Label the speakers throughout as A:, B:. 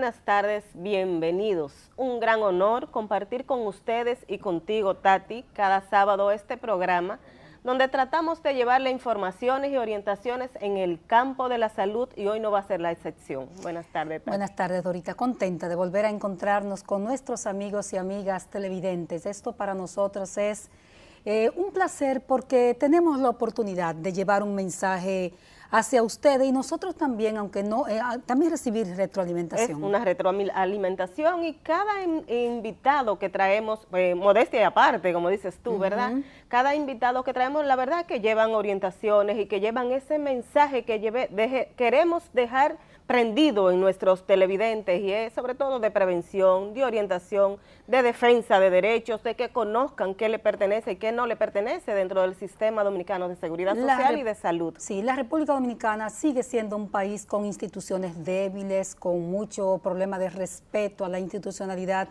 A: buenas tardes, bienvenidos. Un gran honor compartir con ustedes y contigo, Tati, cada sábado este programa donde tratamos de llevarle informaciones y orientaciones en el campo de la salud y hoy no va a ser la excepción. Buenas tardes, Tati.
B: Buenas tardes, Dorita. Contenta de volver a encontrarnos con nuestros amigos y amigas televidentes. Esto para nosotros es un placer porque tenemos la oportunidad de llevar un mensaje hacia ustedes y nosotros también, aunque no, también recibir retroalimentación.
A: Es una retroalimentación y cada invitado que traemos, modestia y aparte, como dices tú, ¿verdad? Cada invitado que traemos, la verdad que llevan orientaciones y que llevan ese mensaje que queremos dejar prendido en nuestros televidentes y es sobre todo de prevención, de orientación, de defensa de derechos, de que conozcan qué le pertenece y qué no le pertenece dentro del sistema dominicano de seguridad social y de salud.
B: Sí, la República Dominicana sigue siendo un país con instituciones débiles, con mucho problema de respeto a la institucionalidad.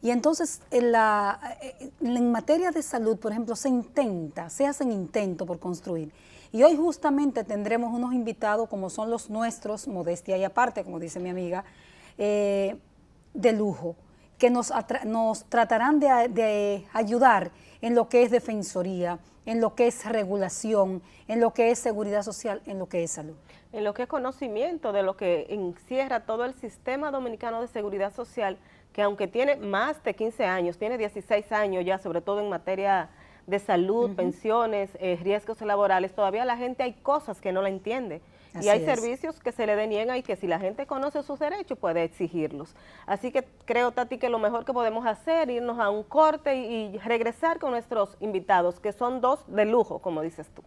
B: Y entonces, en materia de salud, por ejemplo, se hacen intentos por construir. Y hoy justamente tendremos unos invitados, como son los nuestros, modestia y aparte, como dice mi amiga, de lujo, que nos tratarán de ayudar en lo que es defensoría, en lo que es regulación, en lo que es seguridad social, en lo que es salud.
A: En lo que es conocimiento de lo que encierra todo el sistema dominicano de seguridad social, que aunque tiene más de 15 años, tiene 16 años ya, sobre todo en materia de salud, pensiones, riesgos laborales, todavía la gente hay cosas que no la entiende. Y hay servicios que se le deniegan y que si la gente conoce sus derechos puede exigirlos. Así que creo, Tati, que lo mejor que podemos hacer es irnos a un corte y regresar con nuestros invitados, que son dos de lujo, como dices tú.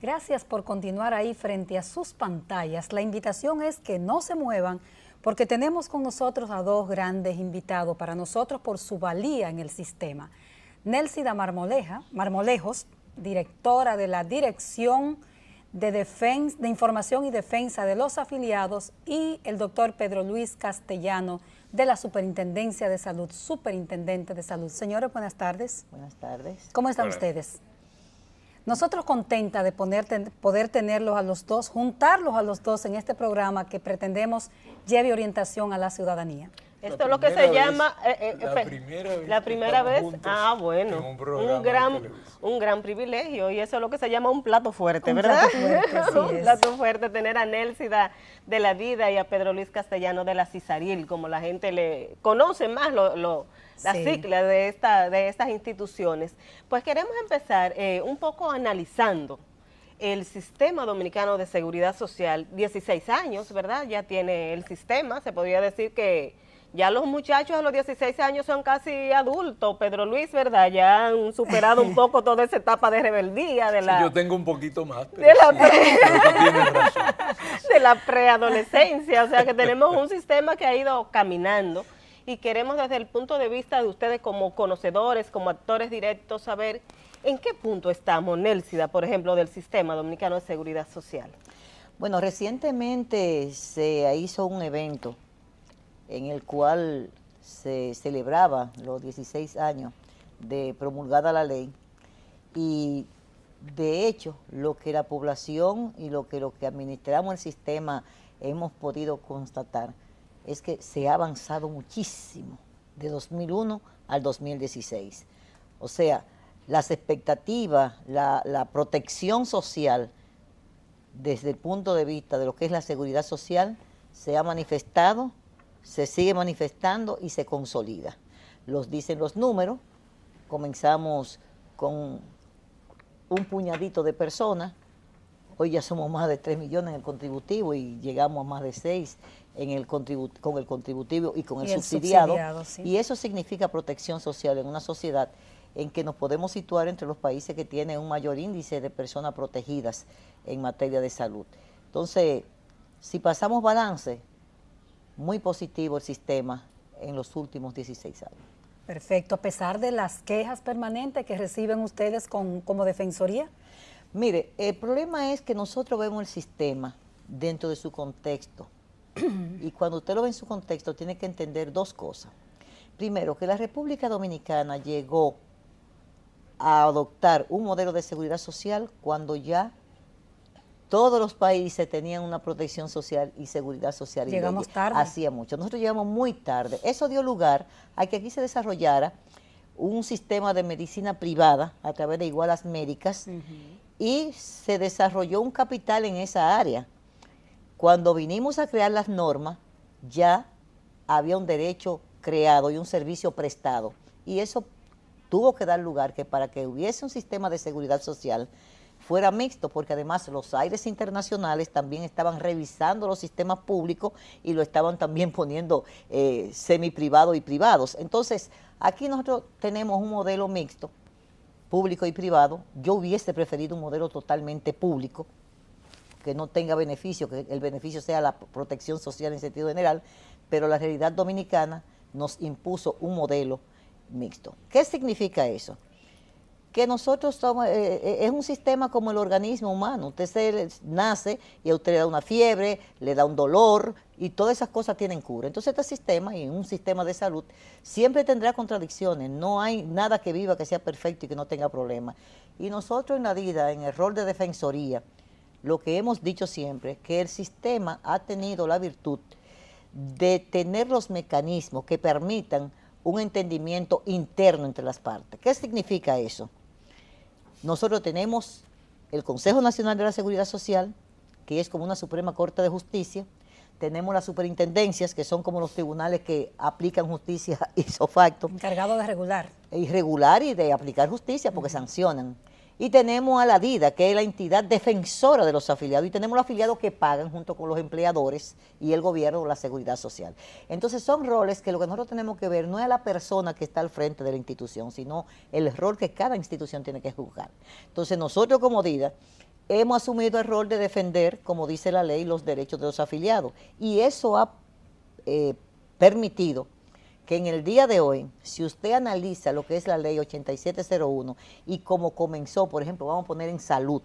B: Gracias por continuar ahí frente a sus pantallas. La invitación es que no se muevan porque tenemos con nosotros a dos grandes invitados para nosotros por su valía en el sistema. Nélcida Marmolejos, directora de la Dirección de Información y Defensa de los Afiliados, y el doctor Pedro Luis Castellano de la Superintendencia de Salud, Superintendente de Salud. Señores, buenas tardes.
C: Buenas tardes.
B: ¿Cómo están ustedes? Nosotros contentas de poder tenerlos a los dos, juntarlos a los dos en este programa que pretendemos lleve orientación a la ciudadanía.
A: Esto es lo que se llama...
D: la primera vez.
A: Ah, bueno. Un gran privilegio. Y eso es lo que se llama un plato fuerte, ¿verdad? Un plato fuerte, tener a Nélcida de la Vida y a Pedro Luis Castellano de la CISARIL, como la gente le conoce más las siglas de estas instituciones. Pues queremos empezar un poco analizando el sistema dominicano de seguridad social. 16 años, ¿verdad? Ya tiene el sistema, se podría decir que ya los muchachos a los 16 años son casi adultos, Pedro Luis, ¿verdad? Ya han superado un poco toda esa etapa de rebeldía.
D: Yo tengo un poquito más.
A: De la preadolescencia, o sea que tenemos un sistema que ha ido caminando y queremos desde el punto de vista de ustedes como conocedores, como actores directos, saber en qué punto estamos, Nélcida, por ejemplo, del sistema dominicano de seguridad social.
C: Bueno, recientemente se hizo un evento en el cual se celebraba los 16 años de promulgada la ley y de hecho lo que la población y lo que administramos el sistema hemos podido constatar es que se ha avanzado muchísimo de 2001 al 2016. O sea, las expectativas, la protección social desde el punto de vista de lo que es la seguridad social se ha manifestado, se sigue manifestando y se consolida. Los dicen los números, comenzamos con un puñadito de personas, hoy ya somos más de 3 millones en el contributivo y llegamos a más de 6 con el contributivo y con el subsidiado. Sí. Y eso significa protección social en una sociedad en que nos podemos situar entre los países que tienen un mayor índice de personas protegidas en materia de salud. Entonces, si pasamos balance, muy positivo el sistema en los últimos 16 años.
B: Perfecto. A pesar de las quejas permanentes que reciben ustedes como defensoría.
C: Mire, el problema es que nosotros vemos el sistema dentro de su contexto. Y cuando usted lo ve en su contexto, tiene que entender dos cosas. Primero, que la República Dominicana llegó a adoptar un modelo de seguridad social cuando ya todos los países tenían una protección social y seguridad social.
B: Llegamos tarde.
C: Hacía mucho. Nosotros llegamos muy tarde. Eso dio lugar a que aquí se desarrollara un sistema de medicina privada a través de Igualas Médicas y se desarrolló un capital en esa área. Cuando vinimos a crear las normas, ya había un derecho creado y un servicio prestado. Y eso tuvo que dar lugar que para que hubiese un sistema de seguridad social fuera mixto, porque además los aires internacionales también estaban revisando los sistemas públicos y lo estaban también poniendo semi-privados y privados. Entonces, aquí nosotros tenemos un modelo mixto, público y privado. Yo hubiese preferido un modelo totalmente público, que no tenga beneficio, que el beneficio sea la protección social en sentido general, pero la realidad dominicana nos impuso un modelo mixto. ¿Qué significa eso? Que nosotros somos, es un sistema como el organismo humano. Usted nace y a usted le da una fiebre, le da un dolor y todas esas cosas tienen cura. Entonces este sistema, y un sistema de salud, siempre tendrá contradicciones. No hay nada que viva que sea perfecto y que no tenga problemas. Y nosotros en la vida, en el rol de defensoría, lo que hemos dicho siempre, que el sistema ha tenido la virtud de tener los mecanismos que permitan un entendimiento interno entre las partes. ¿Qué significa eso? Nosotros tenemos el Consejo Nacional de la Seguridad Social, que es como una Suprema Corte de Justicia. Tenemos las superintendencias, que son como los tribunales que aplican justicia ipso facto.
B: Encargado de regular.
C: Irregular y de aplicar justicia porque sancionan. Y tenemos a la DIDA, que es la entidad defensora de los afiliados, y tenemos los afiliados que pagan junto con los empleadores y el gobierno la seguridad social. Entonces son roles que lo que nosotros tenemos que ver no es a la persona que está al frente de la institución, sino el rol que cada institución tiene que jugar. Entonces nosotros como DIDA hemos asumido el rol de defender, como dice la ley, los derechos de los afiliados. Y eso ha permitido que en el día de hoy, si usted analiza lo que es la ley 8701 y cómo comenzó, por ejemplo, vamos a poner en salud,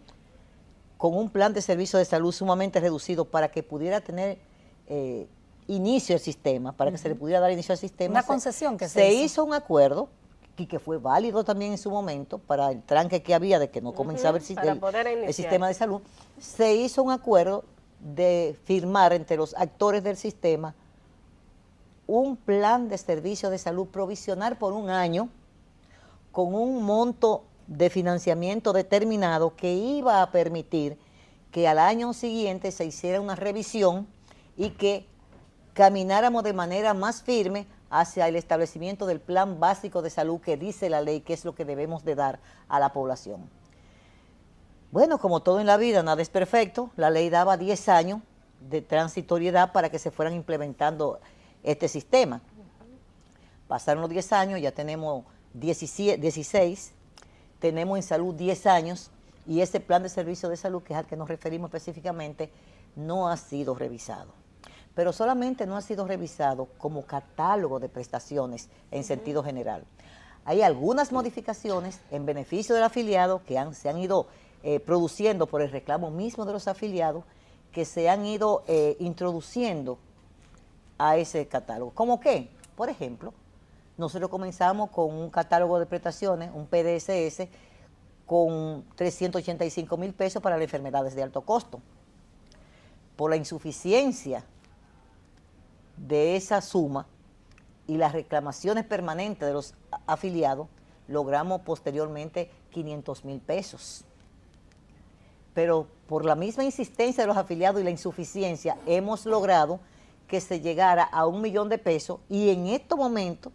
C: con un plan de servicio de salud sumamente reducido para que pudiera tener inicio al sistema, para que se le pudiera dar inicio al sistema.
B: Una concesión que
C: se hizo un acuerdo y que fue válido también en su momento para el tranque que había de que no comenzaba el sistema de salud. Se hizo un acuerdo de firmar entre los actores del sistema un plan de servicio de salud provisional por un año con un monto de financiamiento determinado que iba a permitir que al año siguiente se hiciera una revisión y que camináramos de manera más firme hacia el establecimiento del plan básico de salud que dice la ley que es lo que debemos de dar a la población. Bueno, como todo en la vida, nada es perfecto. La ley daba 10 años de transitoriedad para que se fueran implementando este sistema. Pasaron los 10 años, ya tenemos 16, tenemos en salud 10 años y ese plan de servicio de salud, que es al que nos referimos específicamente, no ha sido revisado. Pero solamente no ha sido revisado como catálogo de prestaciones en sentido general. Hay algunas modificaciones en beneficio del afiliado que se han ido produciendo por el reclamo mismo de los afiliados, que se han ido introduciendo a ese catálogo. ¿Cómo qué? Por ejemplo, nosotros comenzamos con un catálogo de prestaciones, un PDSS, con 385,000 pesos para las enfermedades de alto costo. Por la insuficiencia de esa suma y las reclamaciones permanentes de los afiliados, logramos posteriormente 500,000 pesos. Pero por la misma insistencia de los afiliados y la insuficiencia, hemos logrado que se llegara a 1 millón de pesos y en estos momentos,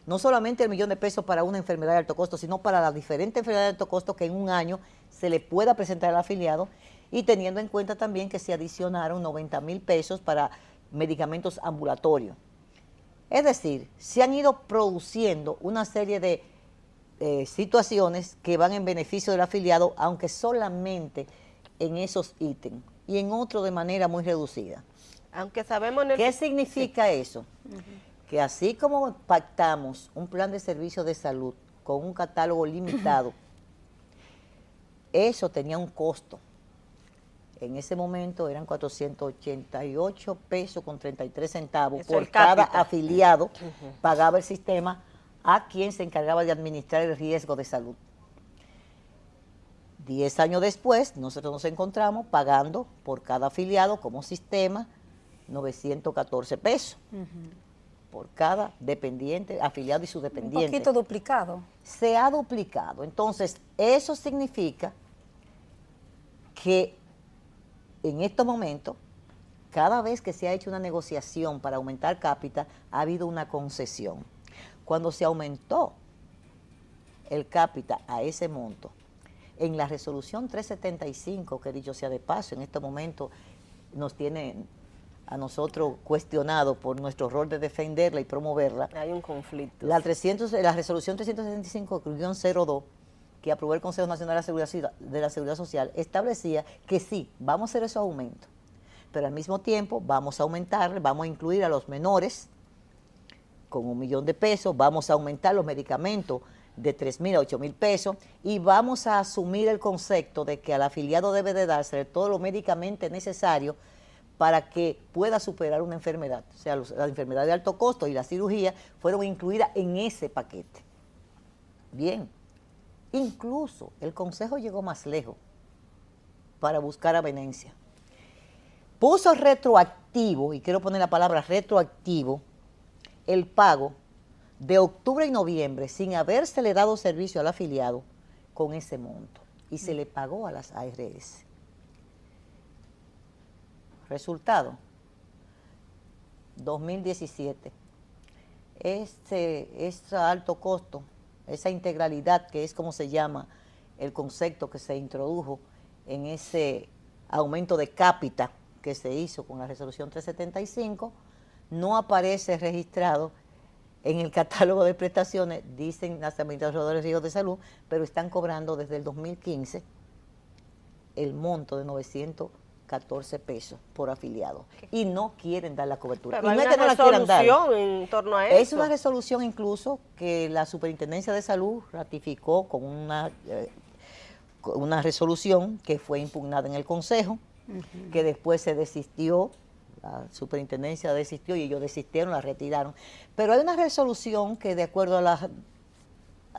C: no solamente el 1 millón de pesos para una enfermedad de alto costo, sino para las diferentes enfermedades de alto costo que en un año se le pueda presentar al afiliado, y teniendo en cuenta también que se adicionaron 90,000 pesos para medicamentos ambulatorios. Es decir, se han ido produciendo una serie de situaciones que van en beneficio del afiliado, aunque solamente en esos ítems y en otros de manera muy reducida.
A: Aunque sabemos...
C: ¿Qué significa eso? Que así como pactamos un plan de servicio de salud con un catálogo limitado, eso tenía un costo. En ese momento eran 488 pesos con 33 centavos
A: Eso
C: por
A: el
C: cada
A: cápita.
C: afiliado, pagaba el sistema a quien se encargaba de administrar el riesgo de salud. 10 años después, nosotros nos encontramos pagando por cada afiliado como sistema 914 pesos por cada dependiente, afiliado y su dependiente.
B: Un poquito duplicado.
C: Se ha duplicado. Entonces, eso significa que en estos momentos, cada vez que se ha hecho una negociación para aumentar cápita, ha habido una concesión. Cuando se aumentó el cápita a ese monto, en la resolución 375, que dicho sea de paso, en este momento nos tiene a nosotros cuestionado por nuestro rol de defenderla y promoverla.
A: Hay un conflicto.
C: La resolución 375-02, que aprobó el Consejo Nacional de la Seguridad Social, establecía que sí, vamos a hacer esos aumentos, pero al mismo tiempo vamos a aumentarle, vamos a incluir a los menores con 1 millón de pesos, vamos a aumentar los medicamentos de 3.000 a 8.000 pesos y vamos a asumir el concepto de que al afiliado debe de darse todo lo medicamente necesario para que pueda superar una enfermedad. O sea, la enfermedad de alto costo y la cirugía fueron incluidas en ese paquete. Bien, incluso el Consejo llegó más lejos para buscar avenencia. Puso retroactivo, y quiero poner la palabra retroactivo, el pago de octubre y noviembre sin habérsele dado servicio al afiliado con ese monto. Y se le pagó a las ARS. Resultado, 2017. Ese alto costo, esa integralidad, que es como se llama el concepto que se introdujo en ese aumento de cápita que se hizo con la resolución 375, no aparece registrado en el catálogo de prestaciones, dicen las administradoras de riesgos de salud, pero están cobrando desde el 2015 el monto de 914 pesos por afiliado y no quieren dar la cobertura.
A: Pero
C: y no
A: hay
C: es que no la quieran dar.
A: en torno a eso.
C: Es una resolución incluso que la Superintendencia de Salud ratificó con una resolución que fue impugnada en el Consejo, que después se desistió, la Superintendencia desistió y ellos desistieron, la retiraron. Pero hay una resolución que de acuerdo a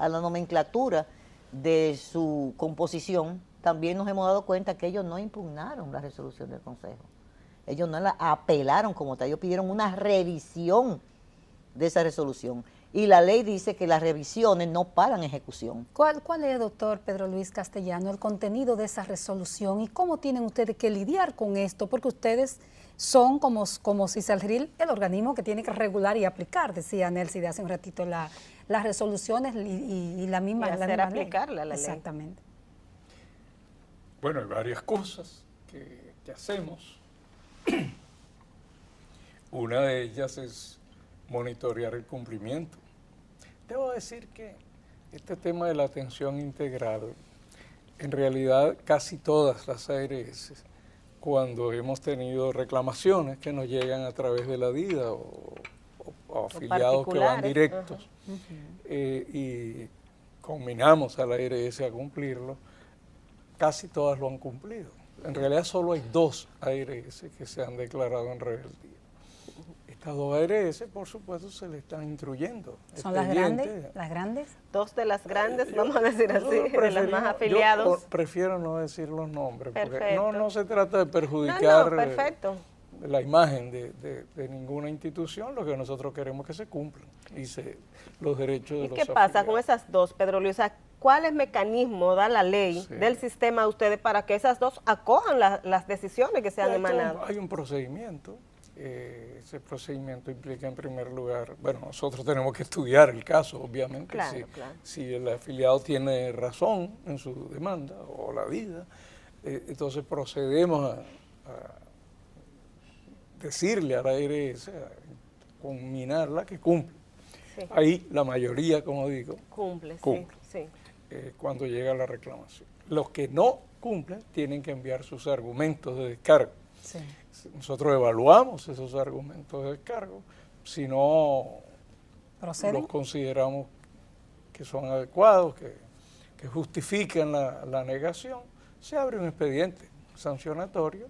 C: la nomenclatura de su composición, también nos hemos dado cuenta que ellos no impugnaron la resolución del Consejo. Ellos no la apelaron como tal, ellos pidieron una revisión de esa resolución. Y la ley dice que las revisiones no paran ejecución.
B: ¿Cuál es, doctor Pedro Luis Castellano, el contenido de esa resolución y cómo tienen ustedes que lidiar con esto? Porque ustedes son como CISALRIL, el organismo que tiene que regular y aplicar, decía Nelcy de hace un ratito, las resoluciones y la misma,
A: y hacer
B: la misma
A: aplicarla
B: ley.
A: La ley.
B: Exactamente.
D: Bueno, hay varias cosas que hacemos. Una de ellas es monitorear el cumplimiento. Debo decir que este tema de la atención integral, en realidad casi todas las ARS, cuando hemos tenido reclamaciones que nos llegan a través de la DIDA o afiliados que van directos, y combinamos a la ARS a cumplirlo, casi todas lo han cumplido. En realidad solo hay 2 ARS que se han declarado en rebeldía. Estas 2 ARS, por supuesto, se le están instruyendo.
B: ¿Son las grandes? ¿Las grandes?
A: 2 de las grandes, vamos a decir así, de las más afiliados.
D: Yo prefiero no decir los nombres,
A: perfecto.
D: porque no se trata de perjudicar
A: perfecto.
D: La imagen de ninguna institución. Lo que nosotros queremos es que se cumplan los derechos de los afiliados.
A: ¿Y qué pasa con esas 2, Pedro Luis? ¿Cuáles mecanismos da la ley del sistema a ustedes para que esas 2 acojan las decisiones que se han emanado?
D: Hay un procedimiento. Ese procedimiento implica en primer lugar, bueno, nosotros tenemos que estudiar el caso, obviamente,
A: claro.
D: Si el afiliado tiene razón en su demanda o la vida, entonces procedemos a decirle a la ARS, a conminarla que cumple. Sí. Ahí la mayoría, como digo, cumple.
A: Sí.
D: Cuando llega la reclamación. Los que no cumplen tienen que enviar sus argumentos de descargo. Sí. Nosotros evaluamos esos argumentos de descargo, si no los consideramos que son adecuados, que que justifican la negación, se abre un expediente sancionatorio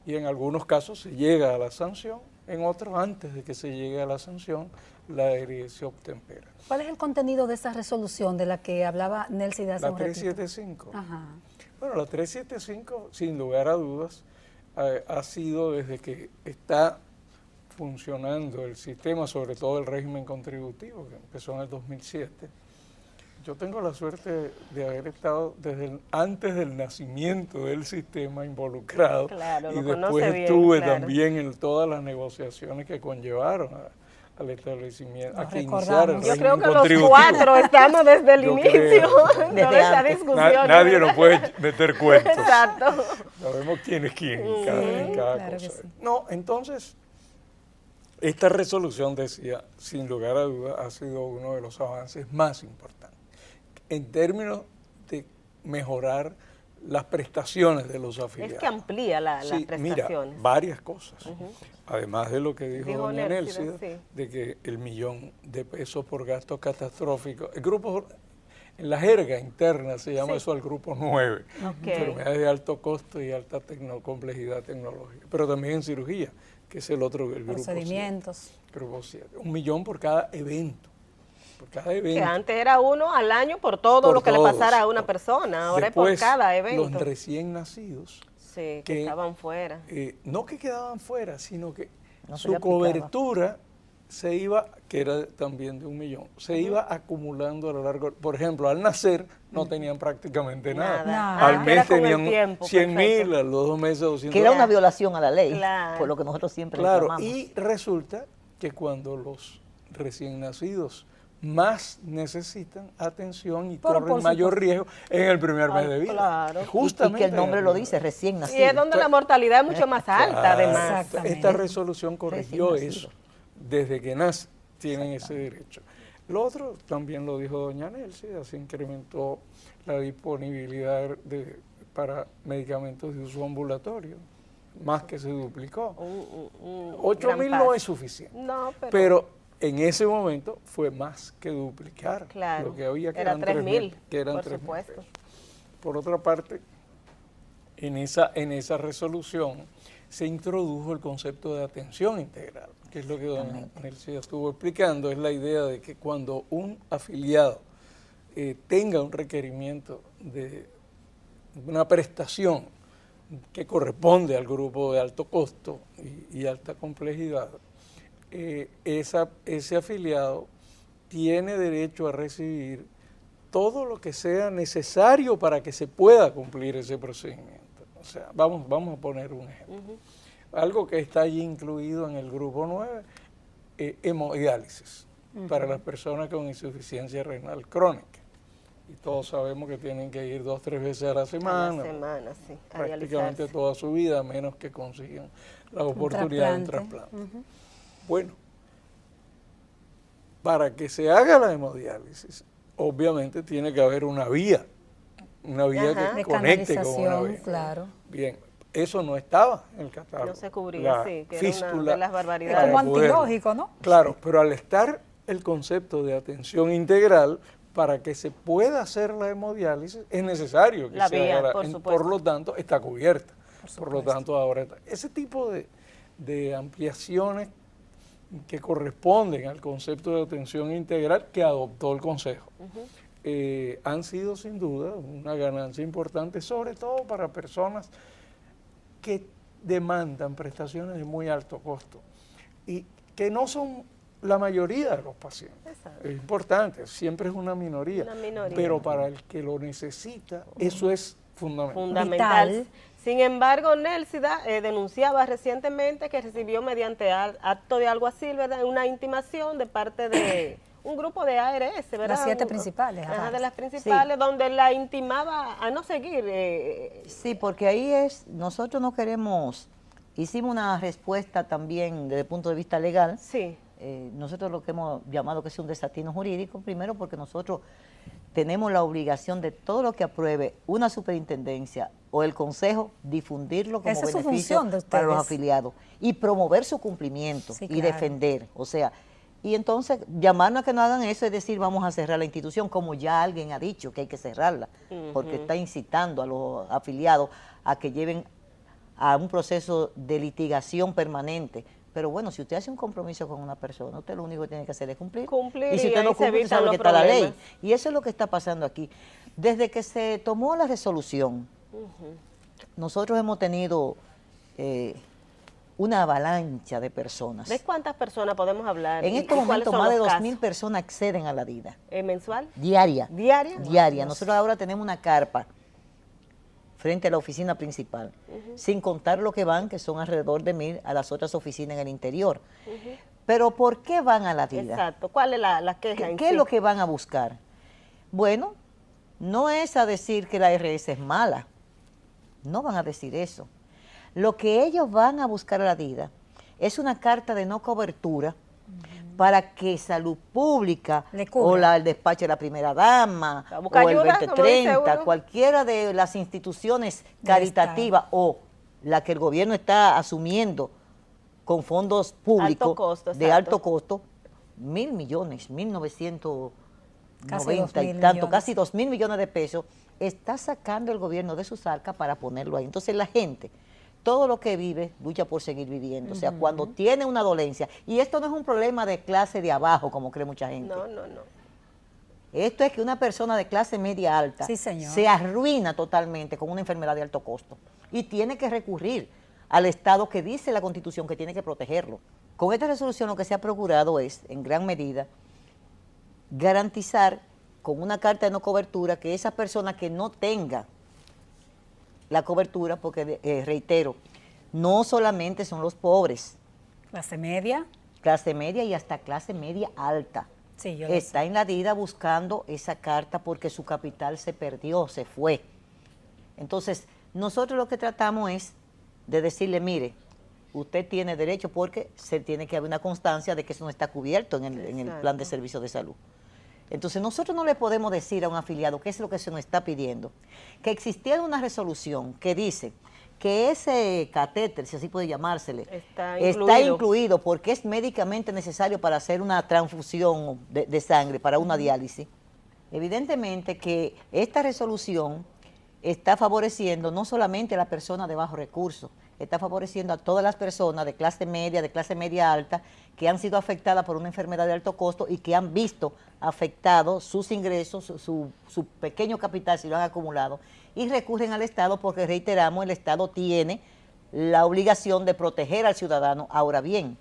D: y en algunos casos se llega a la sanción, en otros antes de que se llegue a la sanción, la ARI se obtempera.
B: ¿Cuál es el contenido de esa resolución de la que hablaba Nelcy de hace un ratito?
D: La 375.
B: Ajá.
D: Bueno, la 375, sin lugar a dudas, ha sido desde que está funcionando el sistema, sobre todo el régimen contributivo, que empezó en el 2007. Yo tengo la suerte de haber estado antes del nacimiento del sistema involucrado,
A: claro,
D: y después estuve también en todas las negociaciones que conllevaron al establecimiento, a que iniciara el régimen
A: contributivo. Yo creo que
D: los
A: 4 estamos desde el inicio, toda esa discusión.
D: Nadie nos puede meter cuentos.
A: Exacto.
D: Sabemos quién es quién en cada
B: claro
D: cosa.
B: Sí.
D: No, entonces, esta resolución, decía, sin lugar a dudas, ha sido uno de los avances más importantes en términos de mejorar las prestaciones de los afiliados.
A: Es que amplía las prestaciones.
D: Mira, varias cosas. Además de lo que dijo doña Nélcida,
A: sí,
D: de que el $1.000.000 por gastos catastróficos, el grupo, en la jerga interna se llama eso al grupo 9, enfermedades de alto costo y alta complejidad tecnológica, pero también en cirugía, que es el otro, el grupo
B: procedimientos.
D: Grupo 7, $1.000.000 por cada evento.
A: Que antes era uno al año por todo lo que le pasara a una persona, ahora
D: después,
A: es por cada evento.
D: Los recién nacidos.
A: Sí, que estaban fuera.
D: No que quedaban fuera, sino que su cobertura se iba, que era también de $1.000.000, se iba acumulando a lo largo. Por ejemplo, al nacer no tenían prácticamente nada. Al mes tenían 100.000, a los 2 meses 200.000.
C: Que era una violación a la ley, por lo que nosotros siempre reclamamos.
D: Y resulta que cuando los recién nacidos más necesitan atención y corren mayor riesgo en el primer mes de vida.
A: Claro.
D: Justamente
C: y que el nombre lo dice, recién nacido.
A: Y es donde la mortalidad es mucho más alta, además.
D: Esta resolución corrigió eso. Desde que nace tienen ese derecho. Lo otro también lo dijo doña Nélcida, se incrementó la disponibilidad para medicamentos de uso ambulatorio, más que se duplicó. 8.000 no es suficiente, pero en ese momento fue más que duplicar lo que había, que eran 3.000, que eran 3.000 pesos. Por otra parte, en esa resolución se introdujo el concepto de atención integral, que es lo que doña Nélcida estuvo explicando, es la idea de que cuando un afiliado tenga un requerimiento de una prestación que corresponde al grupo de alto costo y alta complejidad, ese afiliado tiene derecho a recibir todo lo que sea necesario para que se pueda cumplir ese procedimiento. O sea, vamos a poner un ejemplo. Algo que está allí incluido en el grupo 9, hemodiálisis para las personas con insuficiencia renal crónica. Y todos sabemos que tienen que ir 2 o 3 veces a la semana,
A: sí,
D: prácticamente toda su vida, a menos que consigan la oportunidad de un trasplante. Bueno, para que se haga la hemodiálisis, obviamente tiene que haber una vía que conecte con una vena.
B: Claro.
D: Bien, eso no estaba en el catálogo.
A: No se cubría, que era una de las barbaridades.
B: Es como antilógico, ¿no?
D: Claro, pero al estar el concepto de atención integral, para que se pueda hacer la hemodiálisis, es necesario que se haga, por lo tanto, está cubierta. Por lo tanto, ahora está. Ese tipo de ampliaciones que corresponden al concepto de atención integral que adoptó el Consejo, han sido sin duda una ganancia importante, sobre todo para personas que demandan prestaciones de muy alto costo y que no son la mayoría de los pacientes. Exacto. Es importante, siempre es una minoría, pero para el que lo necesita, eso es fundamental.
A: Sin embargo, Nélcida denunciaba recientemente que recibió mediante acto de alguacil, ¿verdad?, una intimación de parte de un grupo de ARS, ¿verdad?
B: Las 7 principales.
A: De las principales, donde la intimaba a no seguir.
C: Sí, porque ahí nosotros no queremos, hicimos una respuesta también desde el punto de vista legal.
A: Sí.
C: Nosotros lo que hemos llamado que es un desatino jurídico, primero porque nosotros tenemos la obligación de todo lo que apruebe una superintendencia o el consejo, difundirlo como beneficio para los afiliados y promover su cumplimiento y defender. O sea, Y entonces llamarnos a que no hagan eso es decir, vamos a cerrar la institución, como ya alguien ha dicho que hay que cerrarla, porque está incitando a los afiliados a que lleven a un proceso de litigación permanente. Pero bueno, si usted hace un compromiso con una persona, usted lo único que tiene que hacer es cumplir.
A: Cumplir,
C: y si usted no cumple, usted sabe que está la ley. Y eso es lo que está pasando aquí. Desde que se tomó la resolución, nosotros hemos tenido una avalancha de personas.
A: ¿De cuántas personas podemos hablar?
C: En estos momentos más de 2.000 personas acceden a la DIDA.
A: ¿Mensual?
C: Diaria.
A: ¿Diaria?
C: Diaria. Nosotros ahora tenemos una carpa frente a la oficina principal, sin contar lo que van, que son alrededor de 1.000 a las otras oficinas en el interior. Pero ¿por qué van a la DIDA?
A: Exacto. ¿Cuál es la queja?
C: ¿Qué es lo que van a buscar? Bueno, no es a decir que la RS es mala, no van a decir eso. Lo que ellos van a buscar a la DIDA es una carta de no cobertura para que Salud Pública o el despacho de la primera dama o el 2030, cualquiera de las instituciones caritativas o la que el gobierno está asumiendo con fondos públicos de alto costo, 1.000 millones, 1.990 y tanto, casi 2.000 millones de pesos, está sacando el gobierno de sus arcas para ponerlo ahí. Entonces la gente, todo lo que vive, lucha por seguir viviendo. O sea, cuando tiene una dolencia, y esto no es un problema de clase de abajo, como cree mucha gente.
A: No, no, no.
C: Esto es que una persona de clase media alta se arruina totalmente con una enfermedad de alto costo y tiene que recurrir al Estado que dice la Constitución que tiene que protegerlo. Con esta resolución lo que se ha procurado es, en gran medida, garantizar con una carta de no cobertura que esa persona que no tenga la cobertura, porque reitero, no solamente son los pobres.
B: Clase media
C: Y hasta clase media alta.
B: Sí, yo
C: está en la DIDA buscando esa carta porque su capital se perdió, se fue. Entonces, nosotros lo que tratamos es de decirle, mire, usted tiene derecho porque se tiene que haber una constancia de que eso no está cubierto en el plan de servicios de salud. Entonces, nosotros no le podemos decir a un afiliado qué es lo que se nos está pidiendo. Que existiera una resolución que dice que ese catéter, si así puede llamársele, está incluido porque es médicamente necesario para hacer una transfusión de sangre, para una diálisis. Evidentemente que esta resolución está favoreciendo no solamente a la persona de bajos recursos, está favoreciendo a todas las personas de clase media alta, que han sido afectadas por una enfermedad de alto costo y que han visto afectados sus ingresos, su pequeño capital si lo han acumulado, y recurren al Estado porque, reiteramos, el Estado tiene la obligación de proteger al ciudadano. Ahora bien,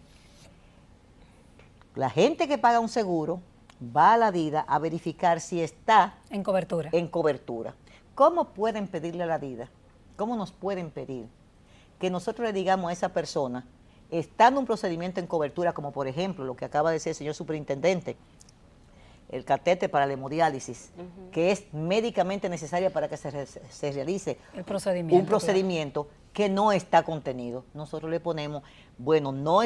C: la gente que paga un seguro va a la DIDA a verificar si está
B: en cobertura.
C: ¿Cómo pueden pedirle a la DIDA? ¿Cómo nos pueden pedir que nosotros le digamos a esa persona, estando un procedimiento en cobertura, como por ejemplo lo que acaba de decir el señor superintendente, el catéter para la hemodiálisis, que es médicamente necesaria para que se realice un procedimiento que no está contenido? Nosotros le ponemos, bueno, no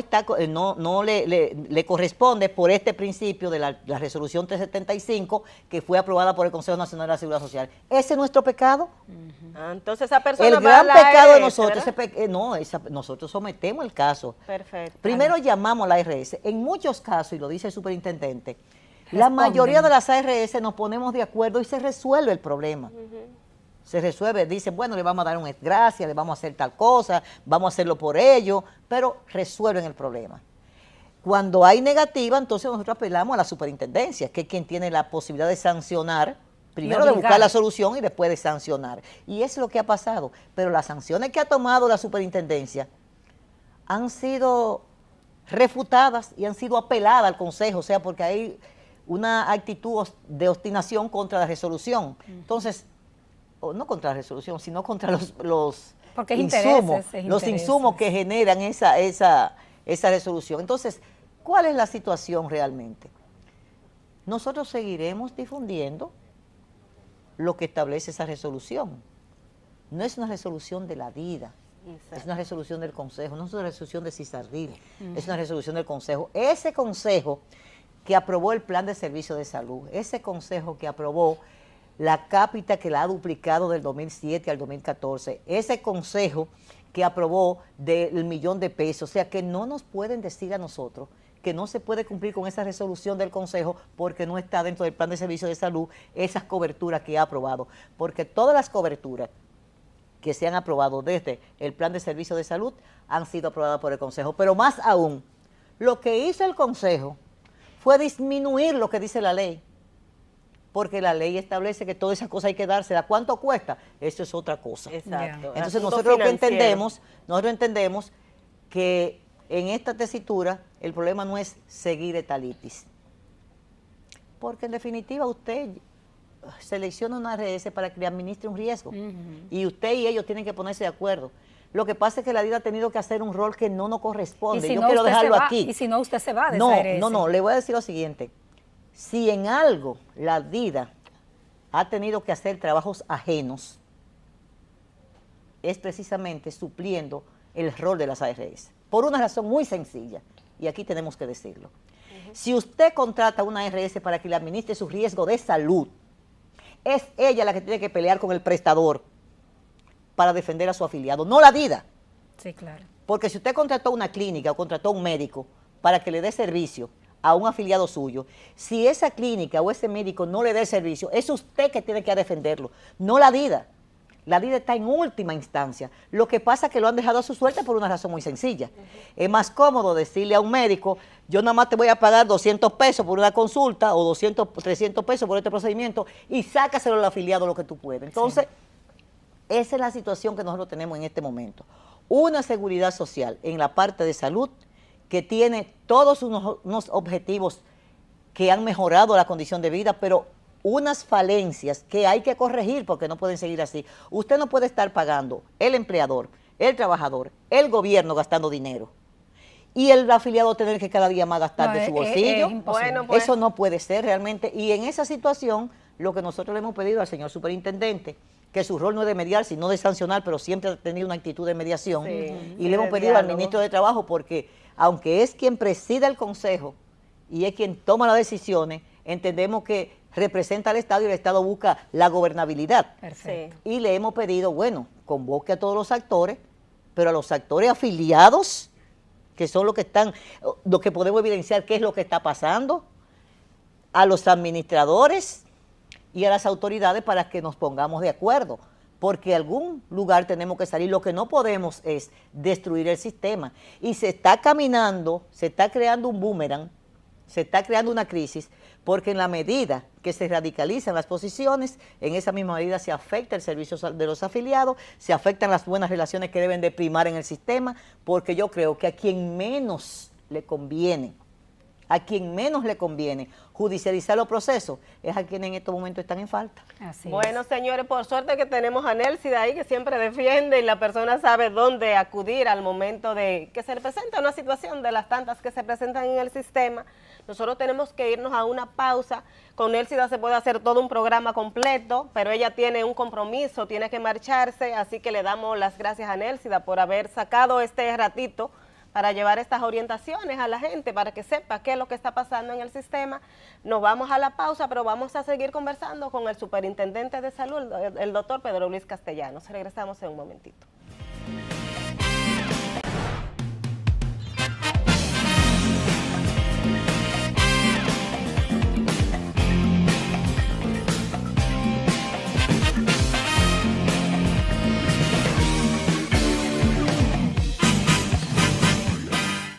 C: le corresponde por este principio de la resolución 375 que fue aprobada por el Consejo Nacional de la Seguridad Social. ¿Ese es nuestro pecado?
A: Entonces esa persona
C: el gran pecado de nosotros, nosotros sometemos el caso.
A: Perfecto.
C: Primero llamamos a la ARS. En muchos casos, y lo dice el superintendente, la mayoría de las ARS nos ponemos de acuerdo y se resuelve el problema. Se resuelve, dicen, bueno, le vamos a dar un gracia, le vamos a hacer tal cosa, vamos a hacerlo por ello, pero resuelven el problema. Cuando hay negativa, entonces nosotros apelamos a la superintendencia, que es quien tiene la posibilidad de sancionar, primero de buscar la solución y después de sancionar. Y eso es lo que ha pasado. Pero las sanciones que ha tomado la superintendencia han sido refutadas y han sido apeladas al Consejo, o sea, porque hay una actitud de obstinación contra la resolución. Entonces, no contra la resolución, sino contra los insumos que generan esa resolución. Entonces, ¿cuál es la situación realmente? Nosotros seguiremos difundiendo lo que establece esa resolución. No es una resolución de la DIDA, es una resolución del Consejo, no es una resolución de CISARRIL, es una resolución del Consejo. Ese Consejo que aprobó el plan de servicio de salud, ese Consejo que aprobó la cápita que la ha duplicado del 2007 al 2014, ese Consejo que aprobó del 1.000.000 de pesos, o sea que no nos pueden decir a nosotros que no se puede cumplir con esa resolución del Consejo porque no está dentro del plan de servicio de salud esas coberturas que ha aprobado. Porque todas las coberturas que se han aprobado desde el plan de servicio de salud han sido aprobadas por el Consejo. Pero más aún, lo que hizo el Consejo fue disminuir lo que dice la ley, porque la ley establece que todas esas cosas hay que dárselas. ¿Cuánto cuesta? Eso es otra cosa.
A: Exacto.
C: Entonces nosotros entendemos que en esta tesitura el problema no es seguir etalitis, porque en definitiva usted selecciona una ARS para que le administre un riesgo, y usted y ellos tienen que ponerse de acuerdo. Lo que pasa es que la DIDA ha tenido que hacer un rol que no nos corresponde.
B: Si
C: yo
B: no,
C: quiero dejarlo aquí.
B: Y si no, usted se va de esa ARS.
C: No, le voy a decir lo siguiente. Si en algo la DIDA ha tenido que hacer trabajos ajenos, es precisamente supliendo el rol de las ARS, por una razón muy sencilla, y aquí tenemos que decirlo. Si usted contrata una ARS para que le administre su riesgo de salud, es ella la que tiene que pelear con el prestador para defender a su afiliado, no la DIDA.
B: Sí, claro.
C: Porque si usted contrató una clínica o contrató un médico para que le dé servicio a un afiliado suyo, si esa clínica o ese médico no le dé servicio, es usted que tiene que defenderlo, no la DIDA. La DIDA está en última instancia. Lo que pasa es que lo han dejado a su suerte por una razón muy sencilla. Es más cómodo decirle a un médico, yo nada más te voy a pagar 200 pesos por una consulta o 200, 300 pesos por este procedimiento y sácaselo al afiliado lo que tú puedes. Entonces, esa es la situación que nosotros tenemos en este momento. Una seguridad social en la parte de salud que tiene todos unos objetivos que han mejorado la condición de vida, pero unas falencias que hay que corregir porque no pueden seguir así. Usted no puede estar pagando el empleador, el trabajador, el gobierno gastando dinero y el afiliado tener que cada día más gastar de su bolsillo.
A: Bueno, pues,
C: eso no puede ser realmente. Y en esa situación, lo que nosotros le hemos pedido al señor superintendente, que su rol no es de mediar, sino de sancionar, pero siempre ha tenido una actitud de mediación. Y le hemos pedido al ministro de Trabajo, porque aunque es quien preside el Consejo y es quien toma las decisiones, entendemos que representa al Estado y el Estado busca la gobernabilidad.
B: Perfecto.
C: Y le hemos pedido, bueno, convoque a todos los actores, pero a los actores afiliados, que son los que están, los que podemos evidenciar qué es lo que está pasando, a los administradores y a las autoridades para que nos pongamos de acuerdo, porque algún lugar tenemos que salir. Lo que no podemos es destruir el sistema. Y se está caminando, se está creando un boomerang, se está creando una crisis, porque en la medida que se radicalizan las posiciones, en esa misma medida se afecta el servicio de los afiliados, se afectan las buenas relaciones que deben de primar en el sistema, porque yo creo que a quien menos le conviene judicializar los procesos es a quienes en estos momentos están en falta.
B: Así
A: bueno,
B: es.
A: señores, por suerte que tenemos a Nelsida ahí, que siempre defiende y la persona sabe dónde acudir al momento de que se le presenta una situación de las tantas que se presentan en el sistema. Nosotros tenemos que irnos a una pausa. Con Nelsida se puede hacer todo un programa completo, pero ella tiene un compromiso, tiene que marcharse, así que le damos las gracias a Nelsida por haber sacado este ratito para llevar estas orientaciones a la gente, para que sepa qué es lo que está pasando en el sistema. Nos vamos a la pausa, pero vamos a seguir conversando con el superintendente de salud, el doctor Pedro Luis Castellanos. Regresamos en un momentito.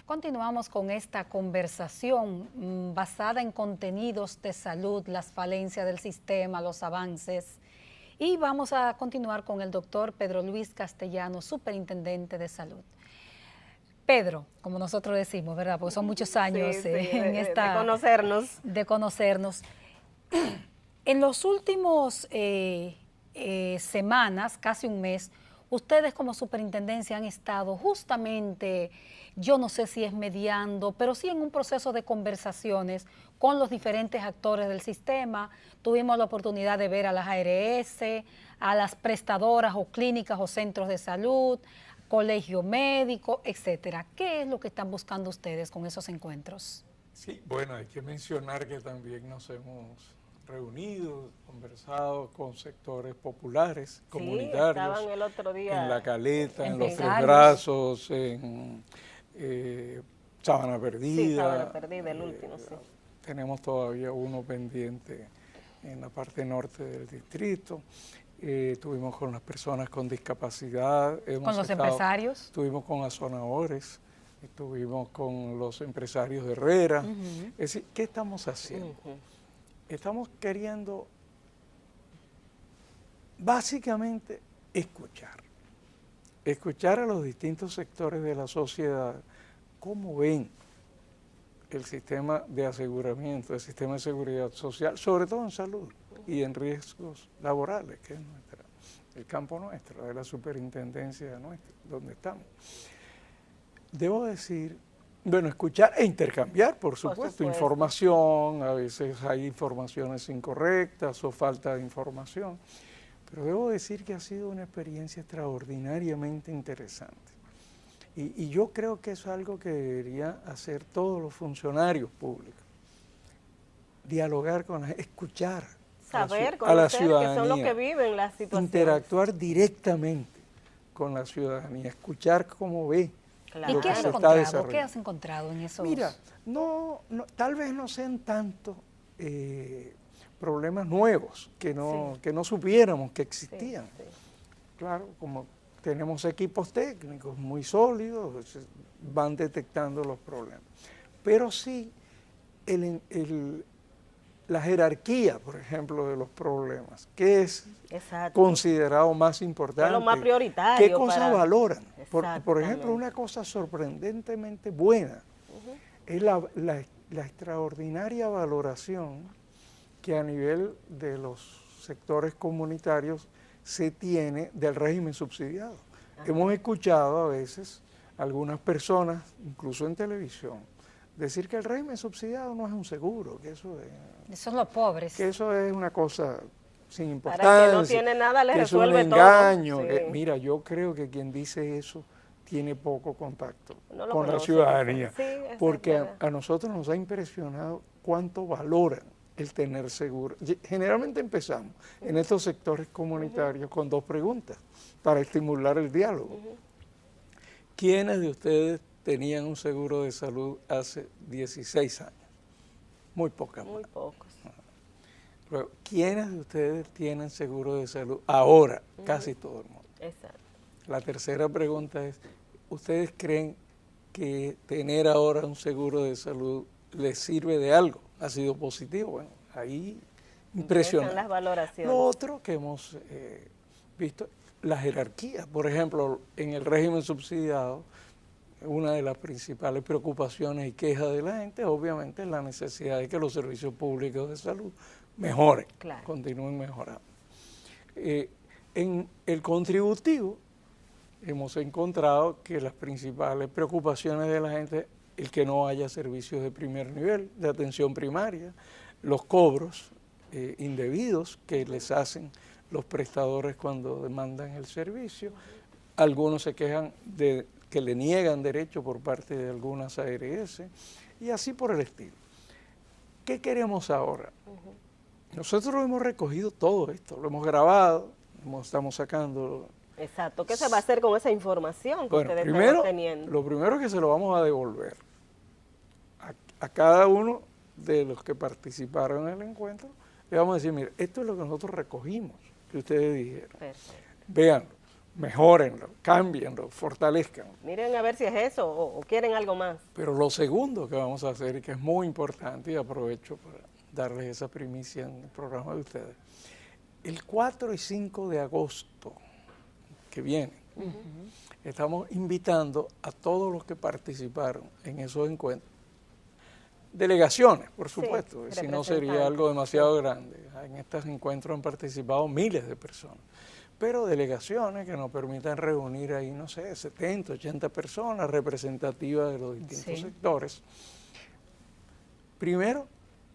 B: Continuamos con esta conversación basada en contenidos de salud, las falencias del sistema, los avances. Y vamos a continuar con el doctor Pedro Luis Castellanos, superintendente de salud. Pedro, como nosotros decimos, ¿verdad? Porque son muchos años
A: de conocernos.
B: De conocernos. En los últimos semanas, casi un mes, ustedes como superintendencia han estado justamente, yo no sé si es mediando, pero sí en un proceso de conversaciones con los diferentes actores del sistema. Tuvimos la oportunidad de ver a las ARS, a las prestadoras o clínicas o centros de salud, colegio médico, etcétera. ¿Qué es lo que están buscando ustedes con esos encuentros?
D: Sí, bueno, hay que mencionar que también nos hemos reunido, conversado con sectores populares, comunitarios,
A: estaban el otro día
D: en La Caleta, en Los Tres
B: Empresarios.
D: Brazos, en Sabana Perdida.
A: Sí, Sabana Perdida, el último, sí.
D: Tenemos todavía uno pendiente en la parte norte del distrito. Estuvimos con las personas con discapacidad.
B: ¿Con los empresarios?
D: Estuvimos con azonadores, estuvimos con los empresarios de Herrera. Es decir, ¿qué estamos haciendo? Estamos queriendo básicamente escuchar a los distintos sectores de la sociedad, cómo ven el sistema de aseguramiento, el sistema de seguridad social, sobre todo en salud y en riesgos laborales, que es el campo nuestro, de la superintendencia nuestra, donde estamos. Debo decir, bueno, escuchar e intercambiar, por supuesto, información, a veces hay informaciones incorrectas o falta de información, pero debo decir que ha sido una experiencia extraordinariamente interesante. Y yo creo que eso es algo que deberían hacer todos los funcionarios públicos. Dialogar con la gente, escuchar
A: saber,
D: a la
A: conocer,
D: ciudadanía.
A: que son los que viven las situaciones.
D: Interactuar directamente con la ciudadanía, escuchar cómo ve.
B: Claro. ¿Y qué has encontrado? ¿Qué has encontrado en esos?
D: Mira, tal vez no sean tanto problemas nuevos que no supiéramos que existían. Sí. Claro, como tenemos equipos técnicos muy sólidos, van detectando los problemas. Pero sí, la jerarquía, por ejemplo, de los problemas, ¿qué es considerado más importante? ¿Qué es
A: lo más prioritario?
D: ¿Qué cosas valoran? Por ejemplo, una cosa sorprendentemente buena es la extraordinaria valoración que a nivel de los sectores comunitarios se tiene del régimen subsidiado. Hemos escuchado a veces algunas personas, incluso en televisión, decir que el régimen subsidiado no es un seguro, que eso
B: son los pobres.
D: Que eso es una cosa sin importancia.
A: Para que no tiene nada, le resuelve todo.
D: Es un engaño. Sí. Mira, yo creo que quien dice eso tiene poco contacto con la ciudadanía, porque a nosotros nos ha impresionado cuánto valoran el tener seguro. Generalmente empezamos en estos sectores comunitarios con dos preguntas para estimular el diálogo. ¿Quiénes de ustedes tenían un seguro de salud hace 16 años? Muy pocas.
A: Muy pocos.
D: Luego, ¿quiénes de ustedes tienen seguro de salud ahora? Casi todo el mundo.
A: Exacto.
D: La tercera pregunta es, ¿ustedes creen que tener ahora un seguro de salud les sirve de algo? ¿Ha sido positivo? Bueno, ahí impresionante.
A: Las valoraciones.
D: Lo otro que hemos visto, la jerarquía. Por ejemplo, en el régimen subsidiado, una de las principales preocupaciones y quejas de la gente, obviamente, es la necesidad de que los servicios públicos de salud mejoren, continúen mejorando. En el contributivo, hemos encontrado que las principales preocupaciones de la gente, el que no haya servicios de primer nivel, de atención primaria, los cobros indebidos que les hacen los prestadores cuando demandan el servicio. Algunos se quejan de que le niegan derecho por parte de algunas ARS y así por el estilo. ¿Qué queremos ahora? Nosotros hemos recogido todo esto, lo hemos grabado, estamos sacando.
A: Exacto. ¿Qué se va a hacer con esa información que ustedes están teniendo?
D: Lo primero es que se lo vamos a devolver a cada uno de los que participaron en el encuentro. Le vamos a decir, mire, esto es lo que nosotros recogimos, que ustedes dijeron. Perfecto. Véanlo, mejórenlo, cámbienlo, fortalezcan.
A: Miren a ver si es eso o quieren algo más.
D: Pero lo segundo que vamos a hacer y que es muy importante, y aprovecho para darles esa primicia en el programa de ustedes, el 4 y 5 de agosto que viene, estamos invitando a todos los que participaron en esos encuentros, delegaciones, por supuesto, si no sería algo demasiado grande. En estos encuentros han participado miles de personas, pero delegaciones que nos permitan reunir ahí, no sé, 70, 80 personas representativas de los distintos sectores. Primero,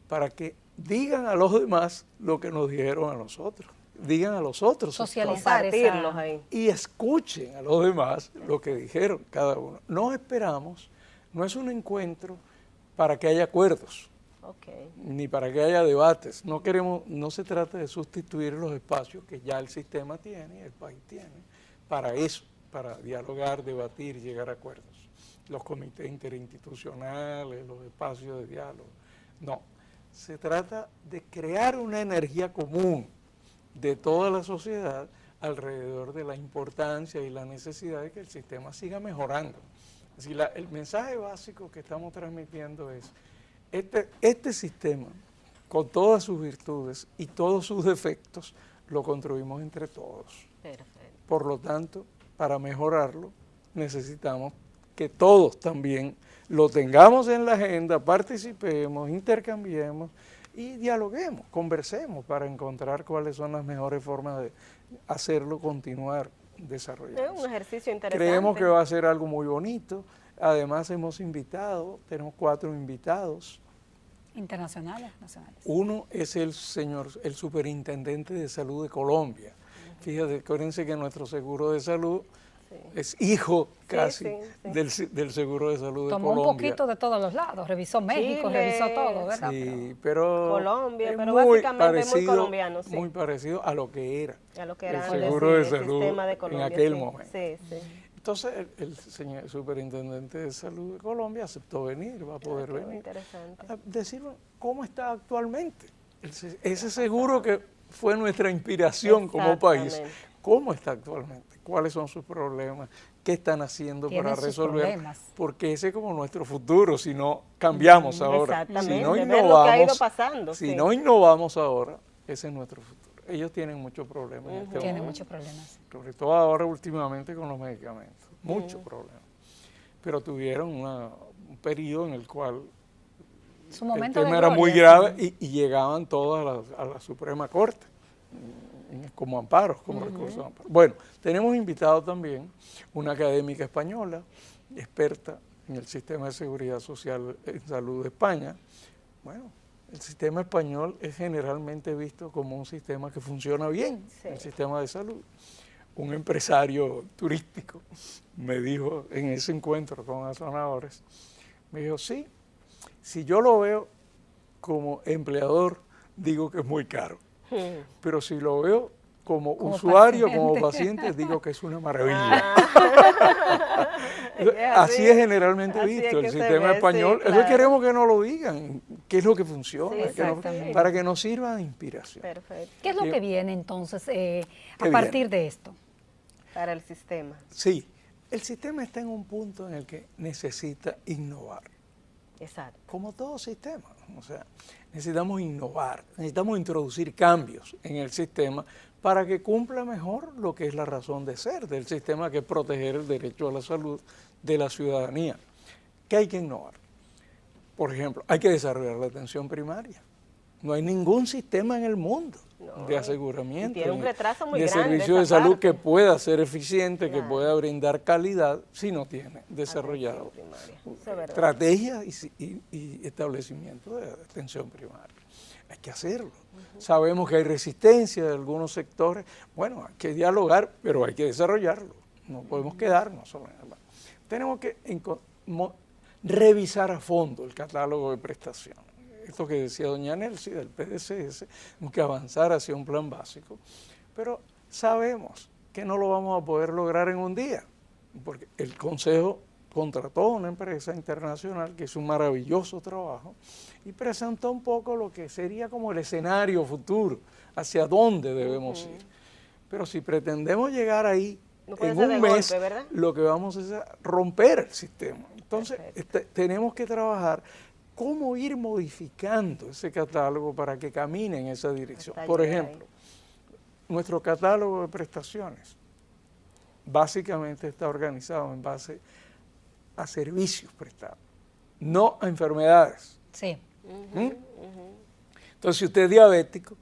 D: para que digan a los demás lo que nos dijeron a nosotros. Digan a los otros.
A: Socializarlos ahí.
D: Y escuchen a los demás lo que dijeron cada uno. No esperamos, no es un encuentro para que haya acuerdos, ni para que haya debates. No queremos, no se trata de sustituir los espacios que ya el sistema tiene, el país tiene, para eso, para dialogar, debatir y llegar a acuerdos. los comités interinstitucionales, los espacios de diálogo. No, se trata de crear una energía común de toda la sociedad alrededor de la importancia y la necesidad de que el sistema siga mejorando. Así, el mensaje básico que estamos transmitiendo es, este sistema, con todas sus virtudes y todos sus defectos, lo construimos entre todos.
A: Perfecto.
D: Por lo tanto, para mejorarlo, necesitamos que todos también lo tengamos en la agenda, participemos, intercambiemos y dialoguemos, conversemos para encontrar cuáles son las mejores formas de hacerlo continuar desarrollando.
A: Es un ejercicio interesante.
D: Creemos que va a ser algo muy bonito. Además hemos invitado, tenemos 4 invitados.
B: Internacionales, nacionales.
D: Uno es el superintendente de salud de Colombia. Fíjate, acuérdense que nuestro seguro de salud es hijo casi del seguro de salud de Colombia.
B: Tomó un poquito de todos los lados, revisó México,
A: Chile,
B: revisó todo, ¿verdad?
D: Sí, pero
A: Colombia, pero básicamente muy colombiano, sí.
D: Muy parecido a lo que era,
A: el
D: seguro de salud
A: sistema de Colombia,
D: en aquel momento.
A: Sí, sí.
D: Entonces el señor superintendente de salud de Colombia aceptó venir, va a poder venir.
A: Interesante.
D: A decirnos cómo está actualmente. Ese seguro que fue nuestra inspiración como país, ¿cómo está actualmente? ¿Cuáles son sus problemas? ¿Qué están haciendo para resolver? Porque ese es como nuestro futuro, si no cambiamos ahora. Si no innovamos,
A: lo que ha ido pasando,
D: si no innovamos ahora, ese es nuestro futuro. Ellos tienen muchos problemas en este momento.
B: Tienen muchos problemas.
D: Sobre todo ahora últimamente con los medicamentos. Muchos problemas. Pero tuvieron un periodo en el cual el tema era muy grave y llegaban todos a la Suprema Corte, como amparos, como recursos de amparo. Bueno, tenemos invitado también una académica española, experta en el sistema de seguridad social en salud de España. Bueno, el sistema español es generalmente visto como un sistema que funciona bien, el sistema de salud. Un empresario turístico me dijo en ese encuentro con Azonadores, me dijo, sí, si yo lo veo como empleador, digo que es muy caro. Pero si lo veo como usuario, como paciente, digo que es una maravilla. Así es generalmente visto el sistema español. Eso queremos que nos lo digan, qué es lo que funciona, para que nos sirva de inspiración.
A: Perfecto.
B: ¿Qué es lo que viene entonces a partir de esto?
A: Para el sistema.
D: Sí, el sistema está en un punto en el que necesita innovar.
A: Exacto.
D: Como todo sistema, o sea, necesitamos innovar, necesitamos introducir cambios en el sistema para que cumpla mejor lo que es la razón de ser del sistema, que es proteger el derecho a la salud de la ciudadanía. ¿Qué hay que innovar? Por ejemplo, hay que desarrollar la atención primaria. No hay ningún sistema en el mundo de aseguramiento,
A: tiene un retraso muy
D: de
A: grande
D: servicio de salud
A: parte.
D: que pueda ser eficiente, que pueda brindar calidad, si no tiene desarrollado estrategias y establecimiento de atención primaria. Hay que hacerlo. Sabemos que hay resistencia de algunos sectores. Bueno, hay que dialogar, pero hay que desarrollarlo. No podemos quedarnos solo en el... Tenemos que revisar a fondo el catálogo de prestaciones. Esto que decía doña Nelsi del PDCS, tenemos que avanzar hacia un plan básico, pero sabemos que no lo vamos a poder lograr en un día, porque el Consejo contrató a una empresa internacional que hizo un maravilloso trabajo y presentó un poco lo que sería como el escenario futuro, hacia dónde debemos ir. Pero si pretendemos llegar ahí en un mes, lo que vamos es a romper el sistema. Entonces, tenemos que trabajar cómo ir modificando ese catálogo para que camine en esa dirección. Por ejemplo, nuestro catálogo de prestaciones básicamente está organizado en base a servicios prestados, no a enfermedades.
B: Sí.
D: Entonces, si usted es diabético,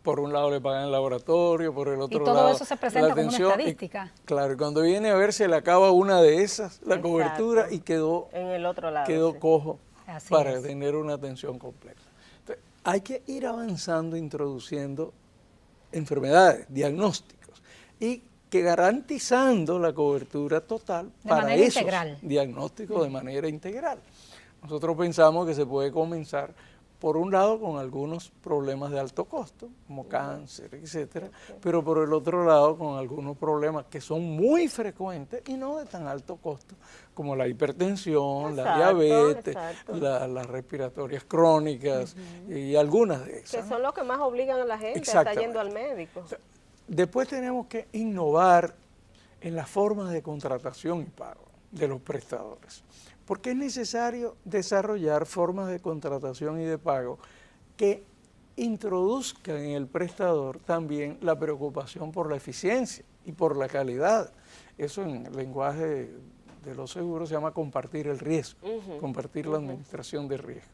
D: por un lado le pagan el laboratorio, por el otro lado...
B: Y todo eso se presenta como una estadística.
D: Claro, y cuando viene a ver, se le acaba una de esas, la cobertura, y quedó,
A: en el otro lado,
D: quedó cojo.
B: Así
D: para
B: es.
D: tener una atención completa. Entonces, hay que ir avanzando, introduciendo enfermedades, diagnósticos, y que garantizando la cobertura total para esos diagnósticos de manera integral. Nosotros pensamos que se puede comenzar por un lado con algunos problemas de alto costo, como cáncer, etcétera, pero por el otro lado con algunos problemas que son muy frecuentes y no de tan alto costo, como la hipertensión, la diabetes, las respiratorias crónicas y algunas de esas.
A: Que son los que más obligan a la gente a estar yendo al médico.
D: Después tenemos que innovar en las formas de contratación y pago de los prestadores, porque es necesario desarrollar formas de contratación y de pago que introduzcan en el prestador también la preocupación por la eficiencia y por la calidad. Eso en el lenguaje de los seguros se llama compartir el riesgo, compartir la administración de riesgo.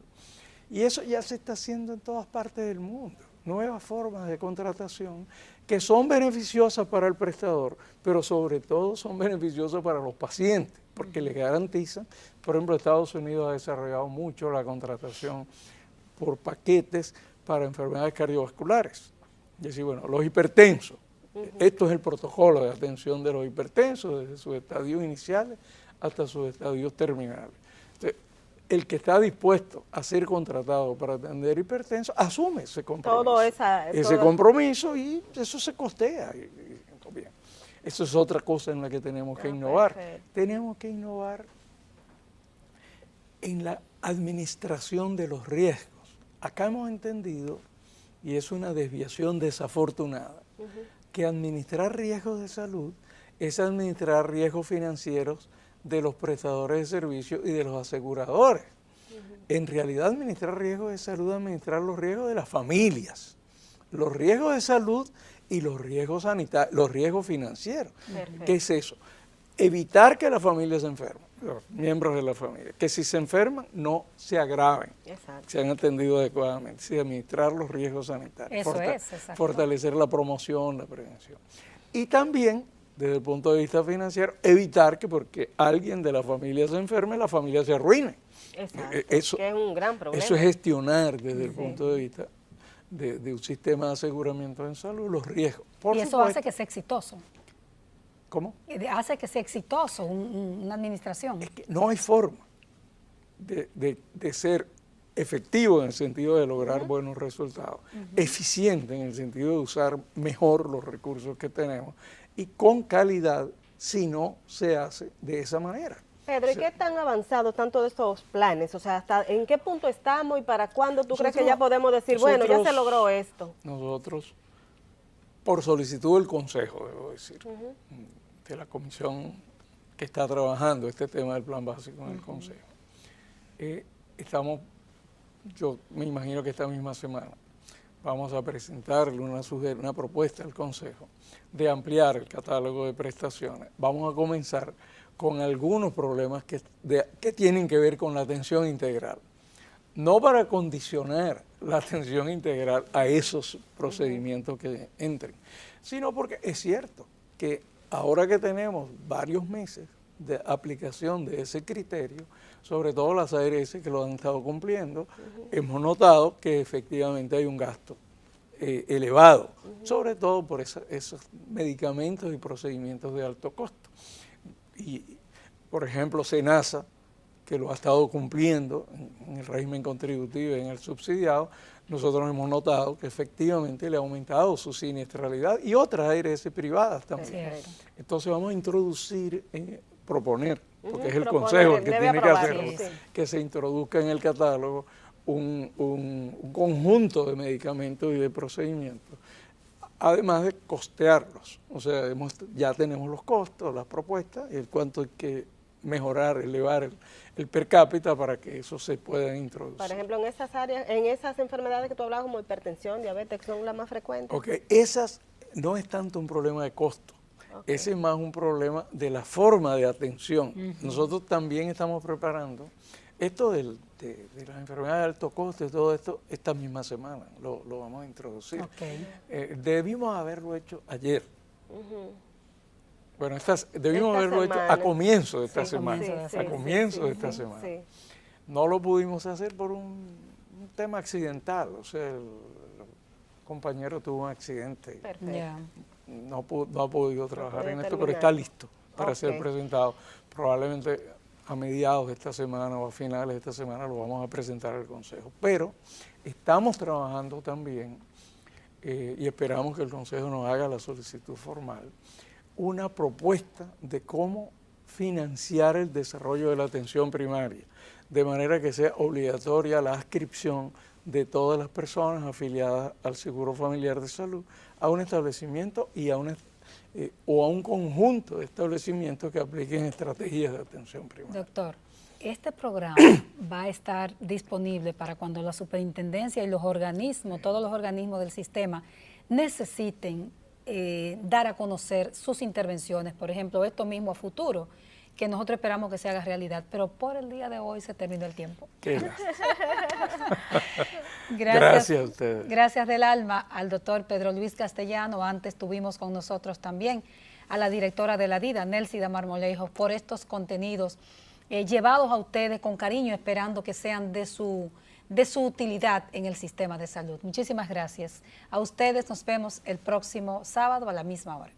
D: Y eso ya se está haciendo en todas partes del mundo. Nuevas formas de contratación que son beneficiosas para el prestador, pero sobre todo son beneficiosas para los pacientes, porque les garantizan, por ejemplo, Estados Unidos ha desarrollado mucho la contratación por paquetes para enfermedades cardiovasculares. Es decir, bueno, los hipertensos, esto es el protocolo de atención de los hipertensos, desde sus estadios iniciales hasta sus estadios terminales. Entonces, el que está dispuesto a ser contratado para atender hipertensos asume ese compromiso. Compromiso y eso se costea. Bien. Eso es otra cosa en la que tenemos que innovar. Perfecto. Tenemos que innovar en la administración de los riesgos. Acá hemos entendido, y es una desviación desafortunada, que administrar riesgos de salud es administrar riesgos financieros de los prestadores de servicios y de los aseguradores. En realidad, administrar riesgos de salud es administrar los riesgos de las familias, los riesgos de salud y los riesgos sanitarios, los riesgos financieros. Perfecto. ¿Qué es eso? Evitar que la familia se enferme, los miembros de la familia, que si se enferman no se agraven, se han atendido adecuadamente, sí, administrar los riesgos sanitarios, fortalecer la promoción, la prevención. Y también, desde el punto de vista financiero, evitar que porque alguien de la familia se enferme, la familia se arruine.
A: Exacto, eso, que es un gran problema.
D: Eso es gestionar desde el punto de vista de un sistema de aseguramiento en salud los riesgos.
B: Y eso hace que sea exitoso.
D: ¿Cómo?
B: Hace que sea exitoso una administración.
D: Es que no hay forma de ser efectivo en el sentido de lograr buenos resultados, eficiente en el sentido de usar mejor los recursos que tenemos y con calidad si no se hace de esa manera.
A: Pedro, ¿y qué tan avanzados están todos estos planes? O sea, ¿hasta en qué punto estamos y para cuándo tú crees que ya podemos decir, bueno, ya se logró esto?
D: Nosotros, por solicitud del Consejo, debo decir, de la comisión que está trabajando este tema del plan básico en el Consejo, yo me imagino que esta misma semana vamos a presentarle una propuesta al Consejo de ampliar el catálogo de prestaciones. Vamos a comenzar con algunos problemas que tienen que ver con la atención integral. No para condicionar la atención integral a esos procedimientos que entren, sino porque es cierto que ahora que tenemos varios meses de aplicación de ese criterio, sobre todo las ARS que lo han estado cumpliendo, hemos notado que efectivamente hay un gasto elevado, sobre todo por esos medicamentos y procedimientos de alto costo. Y, por ejemplo, SENASA, que lo ha estado cumpliendo en el régimen contributivo y en el subsidiado, nosotros hemos notado que efectivamente le ha aumentado su siniestralidad y otras ARS privadas también. Entonces vamos a introducir, proponer, porque es el Consejo el que tiene que hacerlo, que se introduzca en el catálogo un conjunto de medicamentos y de procedimientos, además de costearlos. O sea, ya tenemos los costos, las propuestas, y el cuánto hay que mejorar, elevar el per cápita para que eso se pueda introducir.
A: Por ejemplo, en esas áreas, en esas enfermedades que tú hablabas como hipertensión, diabetes, que son las más frecuentes.
D: Ok, esas no es tanto un problema de costo, ese es más un problema de la forma de atención. Nosotros también estamos preparando esto de las enfermedades de alto costo y todo esto, esta misma semana lo vamos a introducir. Debimos haberlo hecho ayer. Bueno, debimos haberlo hecho a comienzo de esta semana. A comienzo de esta semana. No lo pudimos hacer por un tema accidental. O sea, el compañero tuvo un accidente. No ha podido trabajar en esto, pero está listo para ser presentado. Probablemente a mediados de esta semana o a finales de esta semana lo vamos a presentar al Consejo. Pero estamos trabajando también, y esperamos que el Consejo nos haga la solicitud formal, una propuesta de cómo financiar el desarrollo de la atención primaria, de manera que sea obligatoria la adscripción de todas las personas afiliadas al Seguro Familiar de Salud a un establecimiento y o a un conjunto de establecimientos que apliquen estrategias de atención primaria.
B: Doctor, este programa va a estar disponible para cuando la superintendencia y los organismos, todos los organismos del sistema, necesiten dar a conocer sus intervenciones, por ejemplo, esto mismo a futuro, que nosotros esperamos que se haga realidad, pero por el día de hoy se terminó el tiempo.
D: Gracias a ustedes.
B: Gracias del alma al doctor Pedro Luis Castellano. Antes tuvimos con nosotros también a la directora de la DIDA, Nelsida Marmolejo, por estos contenidos llevados a ustedes con cariño, esperando que sean de su utilidad en el sistema de salud. Muchísimas gracias. A ustedes nos vemos el próximo sábado a la misma hora.